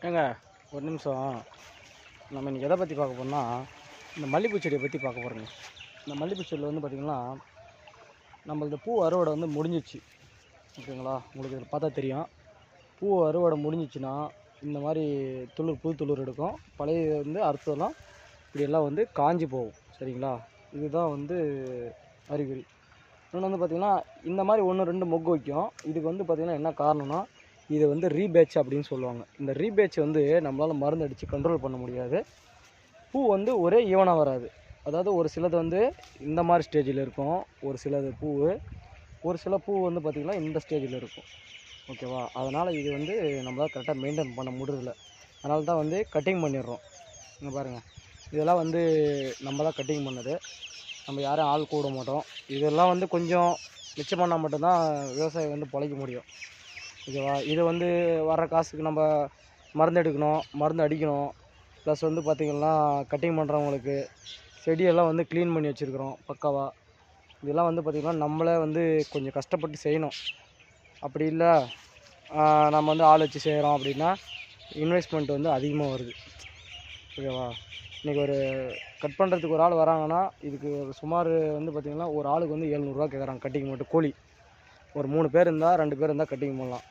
ஏங்க ஒரு நிமிஷம். நம்ம இன்றைக்கி எதை பற்றி பார்க்க போகிறோம்னா, இந்த மல்லிகைப்பூ செடியை பற்றி பார்க்க போகிறோங்க. இந்த மல்லிகைப்பூ செடியில் வந்து பார்த்திங்கன்னா, நம்மளது பூ அறுவடை வந்து முடிஞ்சிச்சு. ஓகேங்களா? உங்களுக்கு இதில் பார்த்தா தெரியும். பூ அறுவடை முடிஞ்சிச்சுன்னா இந்த மாதிரி துளிர் புது துளிர் எடுக்கும். பழைய வந்து அறுத்ததெல்லாம் இப்படியெல்லாம் வந்து காஞ்சி போகும். சரிங்களா? இதுதான் வந்து அறிகுறி. இன்னொன்று வந்து பார்த்திங்கன்னா, இந்த மாதிரி 1 2 மொக்கு வைக்கும். இதுக்கு வந்து பார்த்திங்கன்னா என்ன காரணம்னா, இது வந்து ரீபேட்ச் அப்படின்னு சொல்லுவாங்க. இந்த ரீபேட்ச் வந்து நம்மளால் மருந்து அடித்து கண்ட்ரோல் பண்ண முடியாது. பூ வந்து ஒரே ஈவனாக வராது. அதாவது ஒரு சிலது வந்து இந்த மாதிரி ஸ்டேஜில் இருக்கும், ஒரு சிலது ஒரு சில பூ வந்து பார்த்திங்கன்னா இந்த ஸ்டேஜில் இருக்கும். ஓகேவா? அதனால் இது வந்து நம்மளால் கரெக்டாக மெயின்டைன் பண்ண முடியல. அதனால தான் வந்து கட்டிங் பண்ணிடுறோம். இங்கே பாருங்கள், இதெல்லாம் வந்து நம்ம தான் கட்டிங் பண்ணது. நம்ம யாரும் ஆள் கூட மாட்டோம். இதெல்லாம் வந்து கொஞ்சம் மிச்சம் பண்ணால் மட்டும்தான் விவசாயம் வந்து பொழைக்க முடியும். ஓகேவா? இது வந்து வர காசுக்கு நம்ம மருந்து எடுக்கணும், மருந்து அடிக்கணும். ப்ளஸ் வந்து பார்த்திங்கன்னா கட்டிங் பண்ணுறவங்களுக்கு செடியெல்லாம் வந்து க்ளீன் பண்ணி வச்சுருக்குறோம் பக்காவாக. இதெல்லாம் வந்து பார்த்திங்கன்னா நம்மளே வந்து கொஞ்சம் கஷ்டப்பட்டு செய்யணும். அப்படி இல்லை நம்ம வந்து ஆள் வச்சு செய்கிறோம் அப்படின்னா இன்வெஸ்ட்மெண்ட் வந்து அதிகமாக வருது. ஓகேவா? இன்றைக்கி ஒரு கட் பண்ணுறதுக்கு ஒரு ஆள் வராங்கன்னா இதுக்கு சுமார் வந்து பார்த்திங்கன்னா ஒரு ஆளுக்கு வந்து 700 கேட்குறாங்க கட்டிங் மட்டும். கூலி ஒரு 3 பேர் இருந்தால் 2 பேர் இருந்தால் கட்டிங் பண்ணலாம்.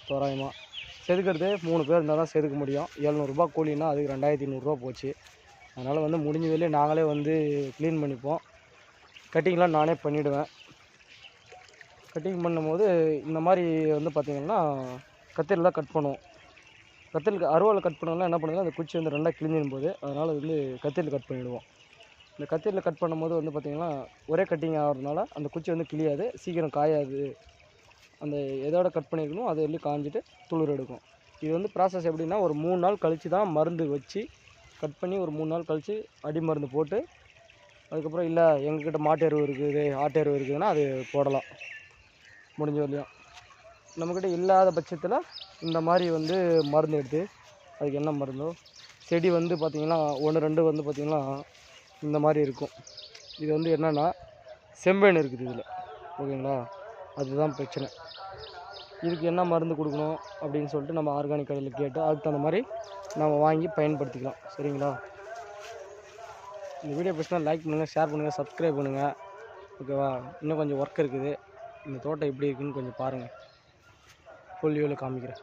தோராயமாக செதுக்கிறது 3 பேர் இருந்தால் தான் செதுக்க முடியும். 700 கூலின்னா அதுக்கு 2500 போச்சு. அதனால் வந்து முடிஞ்ச வரையிலே நாங்களே வந்து க்ளீன் பண்ணிப்போம். கட்டிங்லாம் நானே பண்ணிவிடுவேன். கட்டிங் பண்ணும்போது இந்த மாதிரி வந்து பார்த்திங்கன்னா கத்திரியில் தான் கட் பண்ணுவோம். கத்திரிக்கு அருவாவில் கட் பண்ணோம்னா என்ன பண்ணுவோம், அந்த குச்சி வந்து 2 கிழிஞ்சிடும் போது, அதனால் வந்து கத்திரியில் கட் பண்ணிவிடுவோம். இந்த கத்திரியில் கட் பண்ணும்போது வந்து பார்த்திங்கன்னா ஒரே கட்டிங் ஆகிறதுனால அந்த குச்சி வந்து கிழியாது, சீக்கிரம் காயாது. அந்த எதோட கட் பண்ணியிருக்கணும் அது வந்து காஞ்சிட்டு துளிர் எடுக்கும். இது வந்து ப்ராசஸ் எப்படின்னா, ஒரு 3 நாள் கழித்து தான் மருந்து வச்சு கட் பண்ணி ஒரு 3 நாள் கழித்து அடி மருந்து போட்டு, அதுக்கப்புறம் இல்லை எங்கக்கிட்ட மாட்டு எருவு இருக்குது, ஆட்டு எருவு இருக்குதுன்னா அது போடலாம் முடிஞ்ச வரையும். நம்மக்கிட்ட இல்லாத பட்சத்தில் இந்த மாதிரி வந்து மருந்து எடுத்து அதுக்கு என்ன மருந்தோ, செடி வந்து பார்த்திங்கன்னா 1 2 வந்து பார்த்திங்கன்னா இந்த மாதிரி இருக்கும். இது வந்து என்னென்னா செம்பேன் இருக்குது இதில். ஓகேங்களா? அதுதான் பிரச்சனை. இதுக்கு என்ன மருந்து கொடுக்கணும் அப்படின்னு சொல்லிட்டு நம்ம ஆர்கானிக் கடையில் கேட்டு அதுக்கு தகுந்த மாதிரி நம்ம வாங்கி பயன்படுத்திக்கலாம். சரிங்களா? இந்த வீடியோ பிடிச்சினா லைக் பண்ணுங்கள், ஷேர் பண்ணுங்கள், சப்ஸ்கிரைப் பண்ணுங்கள். ஓகேவா? இன்னும் கொஞ்சம் ஒர்க் இருக்குது. இந்த தோட்டம் எப்படி இருக்குதுன்னு கொஞ்சம் பாருங்கள். ஃபுல் வியூவில் காமிக்கிறேன்.